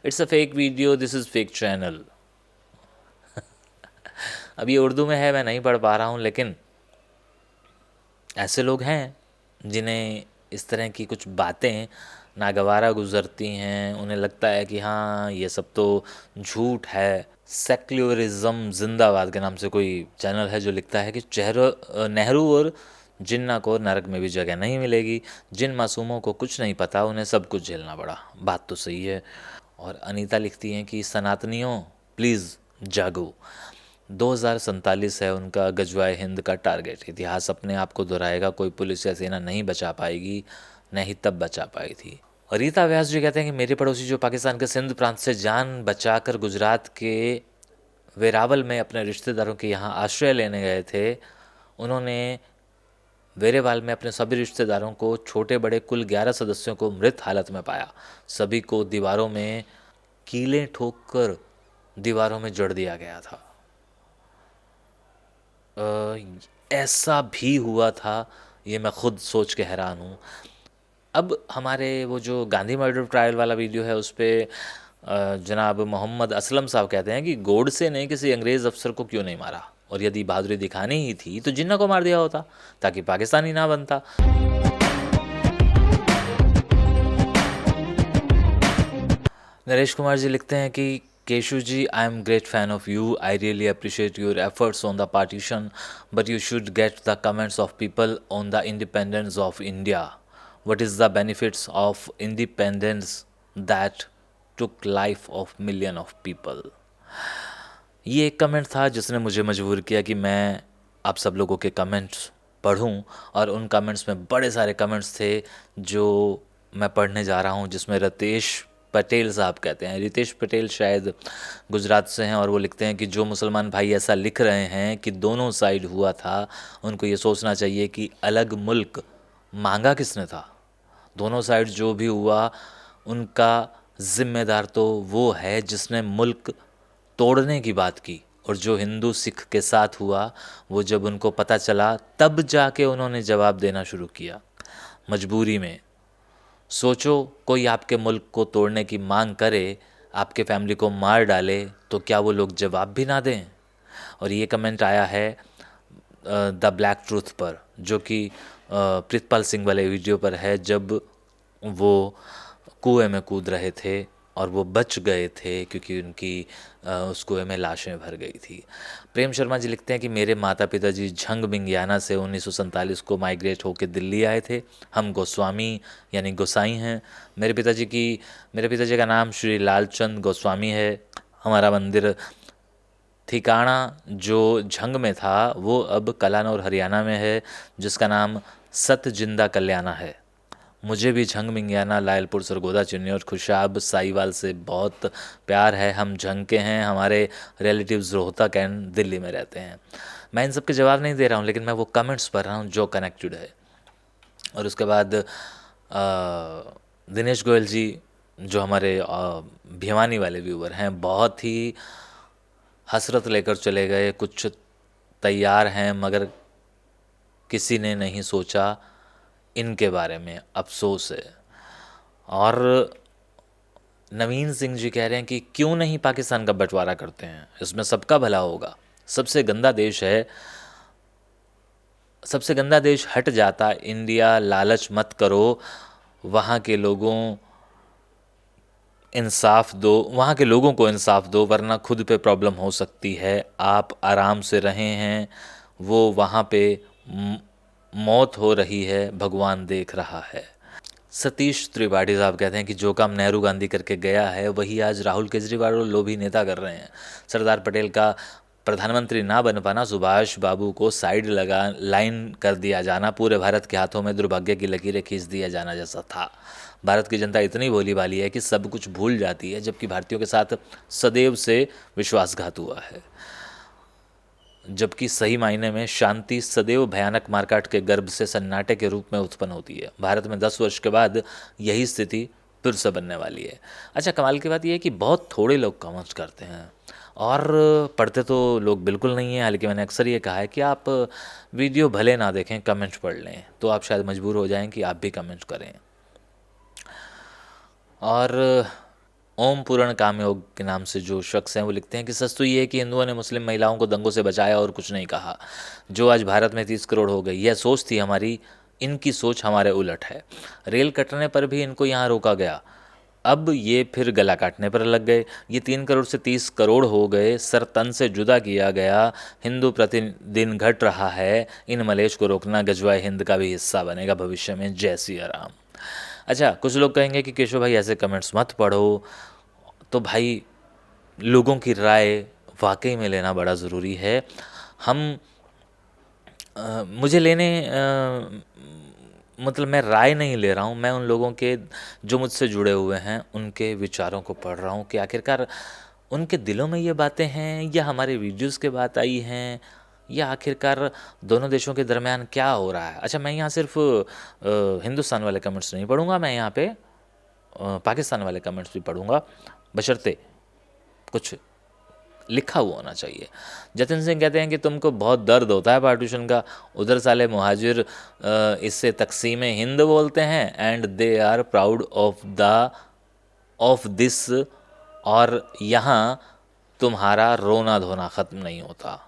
It's a fake video, this is fake channel. अब ये उर्दू में है, मैं नहीं पढ़ पा रहा हूँ, लेकिन ऐसे लोग हैं जिन्हें इस तरह की कुछ बातें नागवारा गुजरती हैं। उन्हें लगता है कि हाँ ये सब तो झूठ है। सेक्युलरिज्म जिंदाबाद के नाम से कोई चैनल है जो लिखता है कि नेहरू और जिन्ना को नरक में भी जगह नहीं मिलेगी। जिन मासूमों को कुछ नहीं पता उन्हें सब कुछ झेलना पड़ा। बात तो सही है। और अनीता लिखती हैं कि सनातनियों प्लीज़ जागो। 2047 है उनका गजवाए हिंद का टारगेट। इतिहास अपने आप को दोहराएगा, कोई पुलिस या सेना नहीं बचा पाएगी, नहीं तब बचा पाई थी। और रीता व्यास जी कहते हैं कि मेरे पड़ोसी जो पाकिस्तान के सिंध प्रांत से जान बचाकर गुजरात के वेरावल में अपने रिश्तेदारों के यहाँ आश्रय लेने गए थे, उन्होंने वेरेवाल में अपने सभी रिश्तेदारों को, छोटे बड़े कुल 11 सदस्यों को मृत हालत में पाया। सभी को दीवारों में कीलें ठोककर दीवारों में जड़ दिया गया था। ऐसा भी हुआ था, ये मैं खुद सोच के हैरान हूँ। अब हमारे वो जो गांधी मर्डर ट्रायल वाला वीडियो है उस पर जनाब मोहम्मद असलम साहब कहते हैं कि गोडसे ने किसी अंग्रेज़ अफसर को क्यों नहीं मारा, और यदि बहादुरी दिखानी ही थी तो जिन्ना को मार दिया होता ताकि पाकिस्तान ही ना बनता। नरेश कुमार जी लिखते हैं कि Keshu ji, I am great fan of you, I really appreciate your efforts on the partition, but you should get the comments of people on the independence of India. What is the benefits of independence that took life of million of people. ये एक comment था जिसने मुझे मजबूर किया कि मैं आप सब लोगों के कमेंट्स पढ़ूं, और उन कमेंट्स में बड़े सारे कमेंट्स थे जो मैं पढ़ने जा रहा हूं, जिसमें रितेश पटेल साहब कहते हैं, रितेश पटेल शायद गुजरात से हैं, और वो लिखते हैं कि जो मुसलमान भाई ऐसा लिख रहे हैं कि दोनों साइड हुआ था, उनको ये सोचना चाहिए कि अलग मुल्क मांगा किसने था। दोनों साइड जो भी हुआ उनका ज़िम्मेदार तो वो है जिसने मुल्क तोड़ने की बात की, और जो हिंदू सिख के साथ हुआ वो जब उनको पता चला तब जाके उन्होंने जवाब देना शुरू किया, मजबूरी में। सोचो कोई आपके मुल्क को तोड़ने की मांग करे, आपके फैमिली को मार डाले, तो क्या वो लोग जवाब भी ना दें। और ये कमेंट आया है द ब्लैक ट्रूथ पर, जो कि प्रीतपाल सिंह वाले वीडियो पर है, जब वो कुएं में कूद रहे थे और वो बच गए थे क्योंकि उनकी उस कुएं में लाशें भर गई थी। प्रेम शर्मा जी लिखते हैं कि मेरे माता पिता जी झंग मिंगियाना से 1947 को माइग्रेट होकर दिल्ली आए थे। हम गोस्वामी यानी गोसाई हैं। मेरे पिताजी का नाम श्री लालचंद गोस्वामी है। हमारा मंदिर ठिकाना जो झंग में था वो अब कलानौर हरियाणा में है, जिसका नाम सत जिंदा कल्याणा है। मुझे भी झंग मिंगियाना, लायलपुर, सरगोदा, चुन्नी और खुशाब साहिवाल से बहुत प्यार है। हम झंग के हैं, हमारे रिलेटिव्स रोहतक एंड दिल्ली में रहते हैं। मैं इन सब के जवाब नहीं दे रहा हूँ, लेकिन मैं वो कमेंट्स पढ़ रहा हूँ जो कनेक्टेड है। और उसके बाद दिनेश गोयल जी जो हमारे भिवानी वाले व्यूवर हैं, बहुत ही हसरत लेकर चले गए। कुछ तैयार हैं मगर किसी ने नहीं सोचा इनके बारे में, अफसोस है। और नवीन सिंह जी कह रहे हैं कि क्यों नहीं पाकिस्तान का बंटवारा करते हैं, इसमें सबका भला होगा। सबसे गंदा देश है, सबसे गंदा देश हट जाता इंडिया। लालच मत करो, वहाँ के लोगों इंसाफ दो, वहाँ के लोगों को इंसाफ दो, वरना खुद पे प्रॉब्लम हो सकती है। आप आराम से रहे हैं, वो वहाँ पे मौत हो रही है, भगवान देख रहा है। सतीश त्रिपाठी साहब कहते हैं कि जो काम नेहरू गांधी करके गया है वही आज राहुल केजरीवाल और लोभी नेता कर रहे हैं। सरदार पटेल का प्रधानमंत्री ना बन पाना, सुभाष बाबू को साइड लगा लाइन कर दिया जाना, पूरे भारत के हाथों में दुर्भाग्य की लकीरें खींच दिया जाना जैसा था। भारत की जनता इतनी भोली भाली है कि सब कुछ भूल जाती है, जबकि भारतीयों के साथ सदैव से विश्वासघात हुआ है। जबकि सही मायने में शांति सदैव भयानक मारकाट के गर्भ से सन्नाटे के रूप में उत्पन्न होती है। भारत में 10 वर्ष के बाद यही स्थिति फिर से बनने वाली है। अच्छा, कमाल की बात यह है कि बहुत थोड़े लोग कमेंट करते हैं और पढ़ते तो लोग बिल्कुल नहीं हैं। हालांकि मैंने अक्सर ये कहा है कि आप वीडियो भले ना देखें, कमेंट पढ़ लें, तो आप शायद मजबूर हो जाएं कि आप भी कमेंट करें। और ओम पूर्ण कामयोग के नाम से जो शख्स हैं वो लिखते हैं कि सच तो ये है कि हिंदुओं ने मुस्लिम महिलाओं को दंगों से बचाया और कुछ नहीं कहा। जो आज भारत में 30 करोड़ हो गई, यह सोच थी हमारी, इनकी सोच हमारे उलट है। रेल कटने पर भी इनको यहाँ रोका गया, अब ये फिर गला काटने पर लग गए। ये 3 करोड़ से 30 करोड़ हो गए, सर तन से जुदा किया गया, हिंदू प्रतिदिन घट रहा है। इन मलेश को रोकना गजवाए हिंद का भी हिस्सा बनेगा भविष्य में। जय सिया राम। अच्छा, कुछ लोग कहेंगे कि केशव भाई ऐसे कमेंट्स मत पढ़ो। तो भाई, लोगों की राय वाकई में लेना बड़ा ज़रूरी है। हम मुझे लेने मतलब मैं राय नहीं ले रहा हूँ, मैं उन लोगों के जो मुझसे जुड़े हुए हैं उनके विचारों को पढ़ रहा हूँ कि आखिरकार उनके दिलों में ये बातें हैं या हमारे वीडियोस के बात आई हैं, या आखिरकार दोनों देशों के दरमियान क्या हो रहा है। अच्छा, मैं यहाँ सिर्फ हिंदुस्तान वाले कमेंट्स नहीं पढ़ूंगा, मैं यहाँ पे पाकिस्तान वाले कमेंट्स भी पढ़ूंगा, बशर्ते कुछ लिखा हुआ होना चाहिए। जतिन सिंह कहते हैं कि तुमको बहुत दर्द होता है पार्टीशन का, उधर साले मुहाजिर इससे तकसीम हिंद बोलते हैं and they are proud of this, और यहाँ तुम्हारा रोना धोना ख़त्म नहीं होता।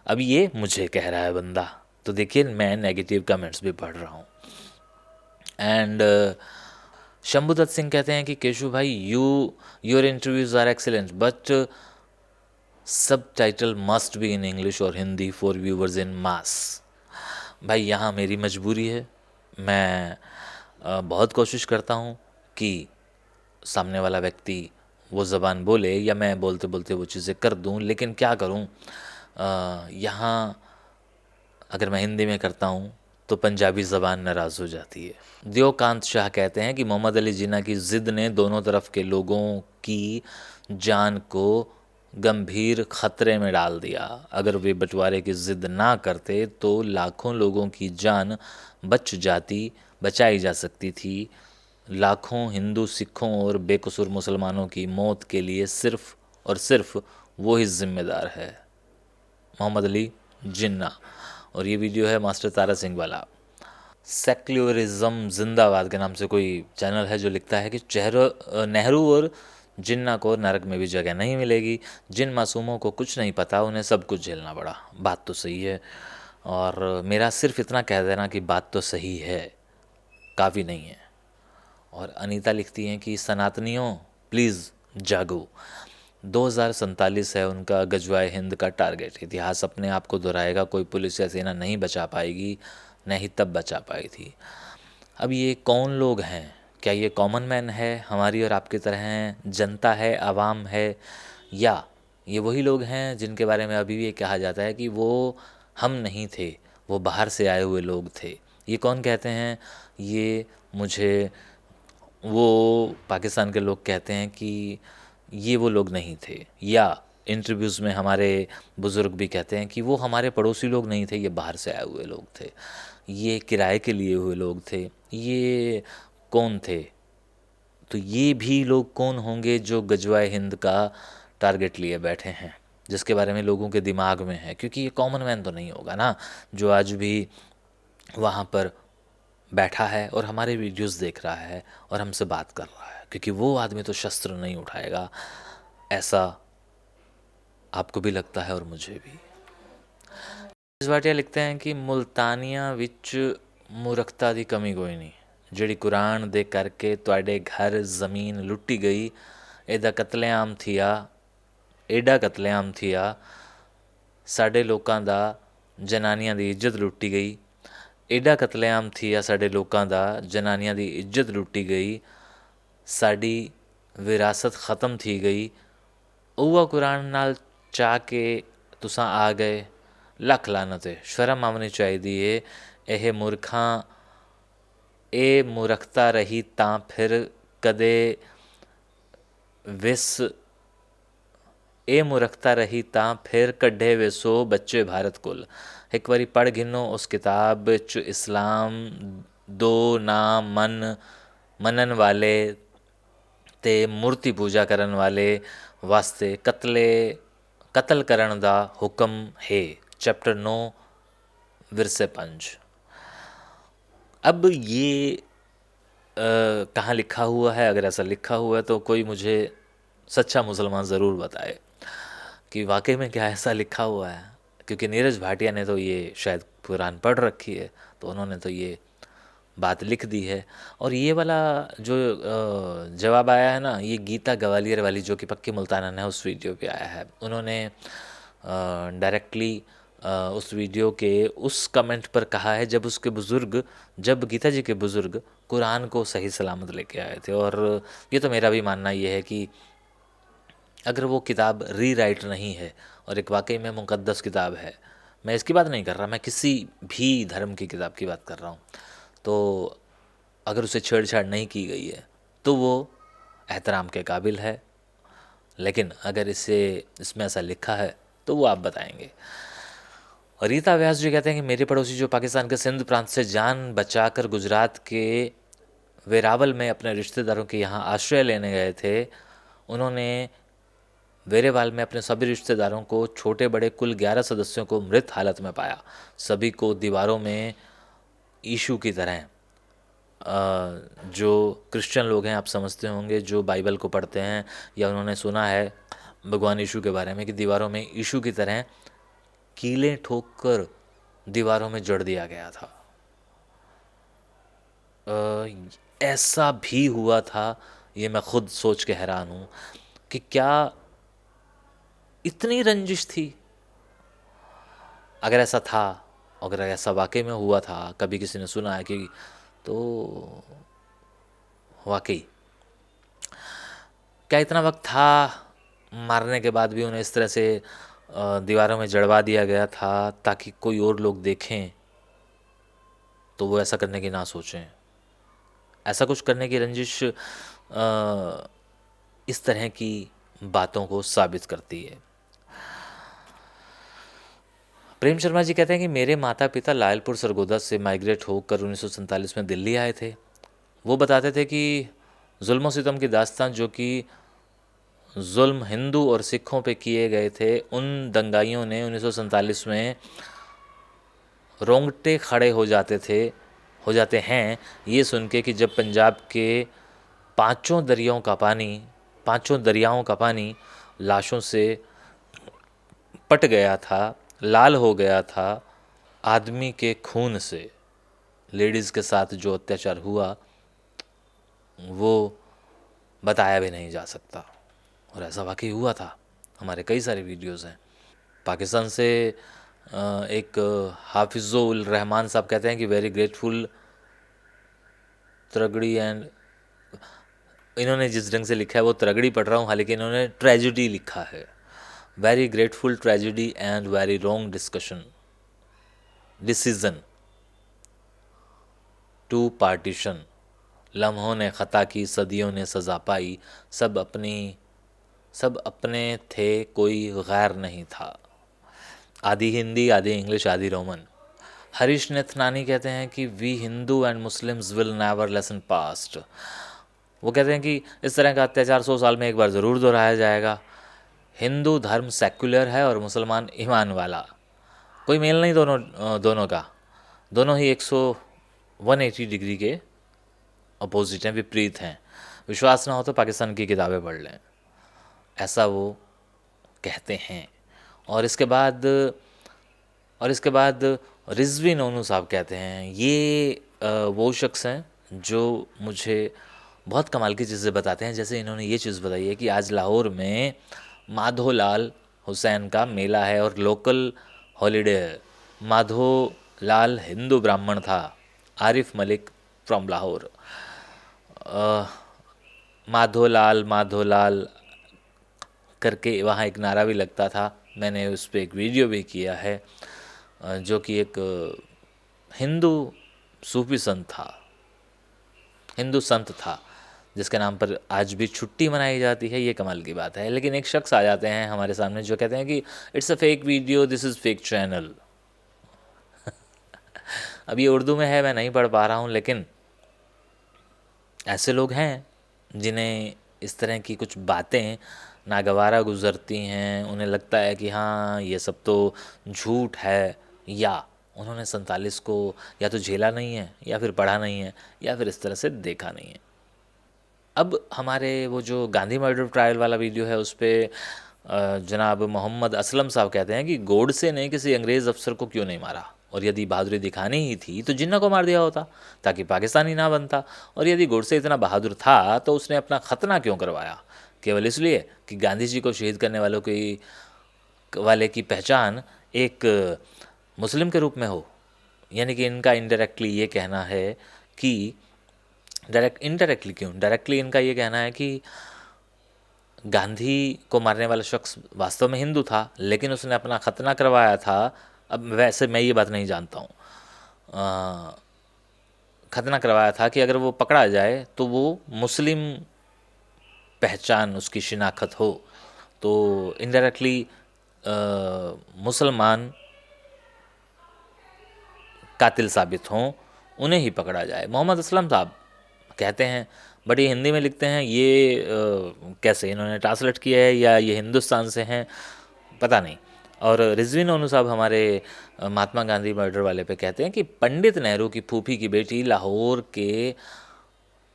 अब ये मुझे कह रहा है बंदा, तो देखिए मैं नेगेटिव कमेंट्स भी पढ़ रहा हूँ। एंड शंभुदत्त सिंह कहते हैं कि केशु भाई your interviews are excellent but subtitle must be in English और Hindi for viewers in mass. भाई यहाँ मेरी मजबूरी है, मैं बहुत कोशिश करता हूँ कि सामने वाला व्यक्ति वो ज़बान बोले या मैं बोलते बोलते वो चीज़ें कर दूँ, लेकिन क्या करूँ, यहाँ अगर मैं हिंदी में करता हूँ तो पंजाबी ज़बान नाराज़ हो जाती है। देवकांत शाह कहते हैं कि मोहम्मद अली जिन्ना की ज़िद ने दोनों तरफ के लोगों की जान को गंभीर ख़तरे में डाल दिया। अगर वे बंटवारे की ज़िद ना करते तो लाखों लोगों की जान बचाई जा सकती थी। लाखों हिंदू, सिखों और बेकसूर मुसलमानों की मौत के लिए सिर्फ़ और सिर्फ वो ही ज़िम्मेदार है, मोहम्मद अली जिन्ना। और ये वीडियो है मास्टर तारा सिंह वाला। सेक्युलरिज्म जिंदाबाद के नाम से कोई चैनल है जो लिखता है कि नेहरू और जिन्ना को नरक में भी जगह नहीं मिलेगी। जिन मासूमों को कुछ नहीं पता उन्हें सब कुछ झेलना पड़ा। बात तो सही है, और मेरा सिर्फ इतना कह देना कि बात तो सही है काफ़ी नहीं है। और अनीता लिखती हैं कि सनातनियों प्लीज़ जागो। 2047 है उनका गजवाए हिंद का टारगेट। इतिहास अपने आप को दोहराएगा, कोई पुलिस या सेना नहीं बचा पाएगी, नहीं तब बचा पाई थी। अब ये कौन लोग हैं? क्या ये कॉमन मैन है, हमारी और आपकी तरह हैं, जनता है, आवाम है, या ये वही लोग हैं जिनके बारे में अभी भी ये कहा जाता है कि वो हम नहीं थे, वो बाहर से आए हुए लोग थे? ये कौन कहते हैं? ये मुझे वो पाकिस्तान के लोग कहते हैं कि ये वो लोग नहीं थे, या इंटरव्यूज़ में हमारे बुज़ुर्ग भी कहते हैं कि वो हमारे पड़ोसी लोग नहीं थे, ये बाहर से आए हुए लोग थे, ये किराए के लिए हुए लोग थे। ये कौन थे? तो ये भी लोग कौन होंगे जो गजवाए हिंद का टारगेट लिए बैठे हैं, जिसके बारे में लोगों के दिमाग में है? क्योंकि ये कॉमन मैन तो नहीं होगा ना, जो आज भी वहाँ पर बैठा है और हमारे वीडियोस देख रहा है और हमसे बात कर रहा है, क्योंकि वो आदमी तो शस्त्र नहीं उठाएगा, ऐसा आपको भी लगता है और मुझे भी। जसवाटिया लिखते हैं कि मुल्तानिया विच मूर्खता दी कमी कोई नहीं, ਜਿਹੜੀ कुरान दे करके ਤੁਹਾਡੇ घर ज़मीन लुट्टी गई, एदा कतलेआम थिया, एडा कतलेआम थिया, साडे लोकां दा जनानियां दी इज्जत लुट्टी गई, एडा कतलेआम थिया, साडे लोकां दा जनानियां दी इज्जत लुट्टी गई, साडी विरासत ख़त्म थी गई। उवा कुरान नाल चाह के तुसां आ गए, लख लानत है, शर्म आनी चाहिए। ਇਹ मूर्खां ਇਹ मूर्खता रही तां फिर कदे विस ਇਹ मूर्खता रही तां फिर कड्ढे विसो बच्चे भारत कुल। एक बारी पढ़ गिनो उस किताब विच इस्लाम दो ना मनन वाले ते मूर्ति पूजा करन वाले वास्ते कतल करन दा हुक्म है। चैप्टर 9 विरसे पंज। अब ये कहाँ लिखा हुआ है? अगर ऐसा लिखा हुआ है तो कोई मुझे सच्चा मुसलमान ज़रूर बताए कि वाकई में क्या ऐसा लिखा हुआ है, क्योंकि नीरज भाटिया ने तो ये शायद कुरान पढ़ रखी है, तो उन्होंने तो ये बात लिख दी है। और ये वाला जो जवाब आया है ना, ये गीता ग्वालियर वाली जो कि पक्की मुल्तानन है, उस वीडियो पे आया है। उन्होंने डायरेक्टली उस वीडियो के उस कमेंट पर कहा है जब गीता जी के बुज़ुर्ग कुरान को सही सलामत लेके आए थे। और ये तो मेरा भी मानना ये है कि अगर वो किताब रीराइट नहीं है और एक वाकई में मुक़द्दस किताब है, मैं इसकी बात नहीं कर रहा, मैं किसी भी धर्म की किताब की बात कर रहा हूँ, तो अगर उसे छेड़छाड़ नहीं की गई है तो वो एहतराम के काबिल है। लेकिन अगर इसमें ऐसा लिखा है तो वो आप बताएंगे। और रीता व्यास जी कहते हैं कि मेरे पड़ोसी जो पाकिस्तान के सिंध प्रांत से जान बचाकर गुजरात के वेरावल में अपने रिश्तेदारों के यहाँ आश्रय लेने गए थे, उन्होंने वेरेवाल में अपने सभी रिश्तेदारों को, छोटे बड़े कुल 11 सदस्यों को मृत हालत में पाया। सभी को दीवारों में यीशु की तरह, जो क्रिश्चियन लोग हैं आप समझते होंगे, जो बाइबल को पढ़ते हैं या उन्होंने सुना है भगवान यीशु के बारे में कि दीवारों में यीशु की तरह कीलें ठोक कर दीवारों में जड़ दिया गया था। ऐसा भी हुआ था, ये मैं खुद सोच के हैरान हूँ कि क्या इतनी रंजिश थी। अगर ऐसा था, अगर ऐसा वाकई में हुआ था, कभी किसी ने सुना है कि, तो वाकई क्या इतना वक्त था मारने के बाद भी उन्हें इस तरह से दीवारों में जड़वा दिया गया था ताकि कोई और लोग देखें तो वो ऐसा करने की ना सोचें। ऐसा कुछ करने की रंजिश इस तरह की बातों को साबित करती है। प्रेम शर्मा जी कहते हैं कि मेरे माता पिता लायलपुर सरगोदा से माइग्रेट होकर 1947 में दिल्ली आए थे। वो बताते थे कि जुल्म सितम की दास्तान जो कि जुल्म हिंदू और सिखों पे किए गए थे, उन दंगाइयों ने 1947 में रोंगटे खड़े हो जाते हैं ये सुन के कि जब पंजाब के पांचों दरियाओं का पानी लाशों से पट गया था, लाल हो गया था, आदमी के खून से लेडीज़ के साथ जो अत्याचार हुआ वो बताया भी नहीं जा सकता। और ऐसा वाकई हुआ था, हमारे कई सारे वीडियोज़ हैं। पाकिस्तान से एक हाफिज़ुल रहमान साहब कहते हैं कि वेरी ग्रेटफुल त्रगड़ी एंड, इन्होंने जिस ढंग से लिखा है वो त्रगड़ी पढ़ रहा हूँ, हालांकि इन्होंने ट्रेजिडी लिखा है। Very grateful tragedy and very wrong decision to partition, लम्हों ने ख़ता की, सदियों ने सज़ा पाई, सब अपने थे, कोई गैर नहीं था। आधी हिंदी, आधी इंग्लिश, आधी रोमन। हरीश नेथनानी कहते हैं कि we Hindu and Muslims will never lesson past. वो कहते हैं कि इस तरह का अत्याचार 100 साल में एक बार ज़रूर दोहराया जाएगा। हिंदू धर्म सेक्युलर है और मुसलमान ईमान वाला, कोई मेल नहीं दोनों का। दोनों ही 180 डिग्री के अपोजिट हैं, विपरीत हैं। विश्वास ना हो तो पाकिस्तान की किताबें पढ़ लें, ऐसा वो कहते हैं। और इसके बाद रिजवी नोनू साहब कहते हैं, ये वो शख्स हैं जो मुझे बहुत कमाल की चीज़ें बताते हैं। जैसे इन्होंने ये चीज़ बताई है कि आज लाहौर में माधोलाल हुसैन का मेला है और लोकल हॉलीडे है। माधोलाल हिंदू ब्राह्मण था, आरिफ मलिक फ्रॉम लाहौर। माधोलाल करके वहाँ एक नारा भी लगता था, मैंने उस पर एक वीडियो भी किया है, जो कि एक हिंदू सूफी हिंदू संत था जिसके नाम पर आज भी छुट्टी मनाई जाती है। ये कमाल की बात है। लेकिन एक शख्स आ जाते हैं हमारे सामने जो कहते हैं कि it's a fake video, this is fake channel. अब ये उर्दू में है, मैं नहीं पढ़ पा रहा हूँ, लेकिन ऐसे लोग हैं जिन्हें इस तरह की कुछ बातें नागवारा गुजरती हैं। उन्हें लगता है कि हाँ ये सब तो झूठ है, या उन्होंने 47 को या तो झेला नहीं है, या फिर पढ़ा नहीं है, या फिर इस तरह से देखा नहीं है। अब हमारे वो जो गांधी मर्डर ट्रायल वाला वीडियो है उस पर जनाब मोहम्मद असलम साहब कहते हैं कि गोडसे ने किसी अंग्रेज़ अफसर को क्यों नहीं मारा, और यदि बहादुरी दिखानी ही थी तो जिन्ना को मार दिया होता ताकि पाकिस्तानी ना बनता, और यदि गोडसे इतना बहादुर था तो उसने अपना खतना क्यों करवाया, केवल इसलिए कि गांधी जी को शहीद करने वाले की पहचान एक मुस्लिम के रूप में हो। यानी कि इनका इनडायरेक्टली ये कहना है कि डायरेक्टली इनका ये कहना है कि गांधी को मारने वाला शख्स वास्तव में हिंदू था, लेकिन उसने अपना खतना करवाया था। अब वैसे मैं ये बात नहीं जानता हूँ, खतना करवाया था कि अगर वो पकड़ा जाए तो वो मुस्लिम पहचान उसकी शिनाख्त हो, तो इनडायरेक्टली मुसलमान कातिल साबित हों, उन्हें ही पकड़ा जाए। मोहम्मद असलम साहब कहते हैं, बड़ी हिंदी में लिखते हैं, ये कैसे इन्होंने ट्रांसलेट किया है या ये हिंदुस्तान से हैं पता नहीं। और रिजवीन ओनू साहब हमारे महात्मा गांधी मर्डर वाले पे कहते हैं कि पंडित नेहरू की फूफी की बेटी लाहौर के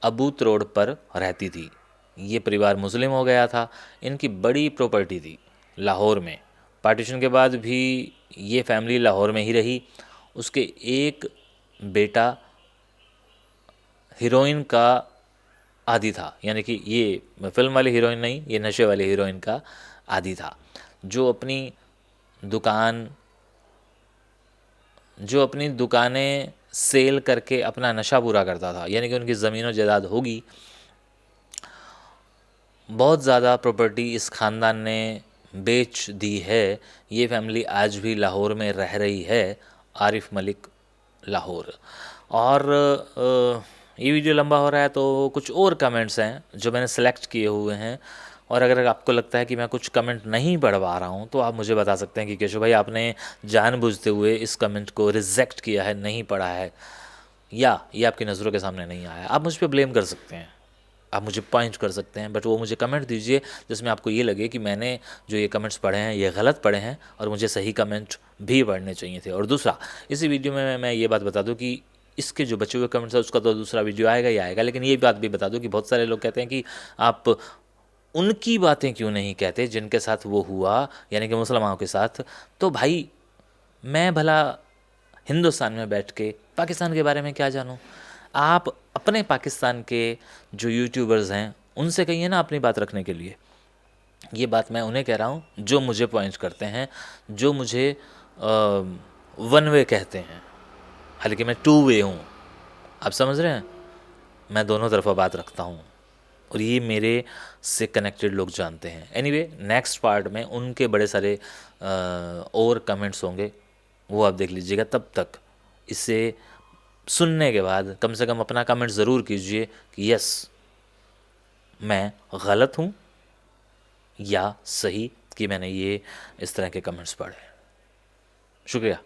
अबूत रोड पर रहती थी। ये परिवार मुस्लिम हो गया था, इनकी बड़ी प्रॉपर्टी थी लाहौर में। पार्टीशन के बाद भी ये फैमिली लाहौर में ही रही। उसके एक बेटा हीरोइन का आदी था, यानी कि ये फिल्म वाली हीरोइन नहीं, ये नशे वाली हीरोइन का आदी था, जो अपनी दुकानें सेल करके अपना नशा पूरा करता था। यानी कि उनकी ज़मीन और जायदाद होगी। बहुत ज़्यादा प्रॉपर्टी इस ख़ानदान ने बेच दी है। ये फैमिली आज भी लाहौर में रह रही है, आरिफ मलिक लाहौर। और ये वीडियो लंबा हो रहा है तो कुछ और कमेंट्स हैं जो मैंने सेलेक्ट किए हुए हैं, और अगर आपको लगता है कि मैं कुछ कमेंट नहीं पढ़ पा रहा हूँ तो आप मुझे बता सकते हैं कि केशव भाई आपने जानबूझते हुए इस कमेंट को रिजेक्ट किया है, नहीं पढ़ा है, या ये आपकी नज़रों के सामने नहीं आया। आप मुझ पर ब्लेम कर सकते हैं, आप मुझे पॉइंट कर सकते हैं, बट वो मुझे कमेंट दीजिए जिसमें आपको ये लगे कि मैंने जो ये कमेंट्स पढ़े हैं ये गलत पढ़े हैं और मुझे सही कमेंट भी पढ़ने चाहिए थे। और दूसरा, इसी वीडियो में मैं ये बात बता दूं कि इसके जो बचे हुए कमेंट्स हैं उसका तो दूसरा वीडियो आएगा ही आएगा, लेकिन ये बात भी बता दूं कि बहुत सारे लोग कहते हैं कि आप उनकी बातें क्यों नहीं कहते जिनके साथ वो हुआ, यानी कि मुसलमानों के साथ। तो भाई मैं भला हिंदुस्तान में बैठ के पाकिस्तान के बारे में क्या जानूँ? आप अपने पाकिस्तान के जो यूट्यूबर्स हैं उनसे कहिए ना अपनी बात रखने के लिए। ये बात मैं उन्हें कह रहा हूँ जो मुझे पॉइंट करते हैं, जो मुझे वन वे कहते हैं, हालांकि मैं टू वे हूँ। आप समझ रहे हैं, मैं दोनों तरफा बात रखता हूँ और ये मेरे से कनेक्टेड लोग जानते हैं। एनीवे, नेक्स्ट पार्ट में उनके बड़े सारे और कमेंट्स होंगे, वो आप देख लीजिएगा। तब तक इसे सुनने के बाद कम से कम अपना कमेंट ज़रूर कीजिए कि यस मैं गलत हूँ या सही कि मैंने ये इस तरह के कमेंट्स पढ़े। शुक्रिया।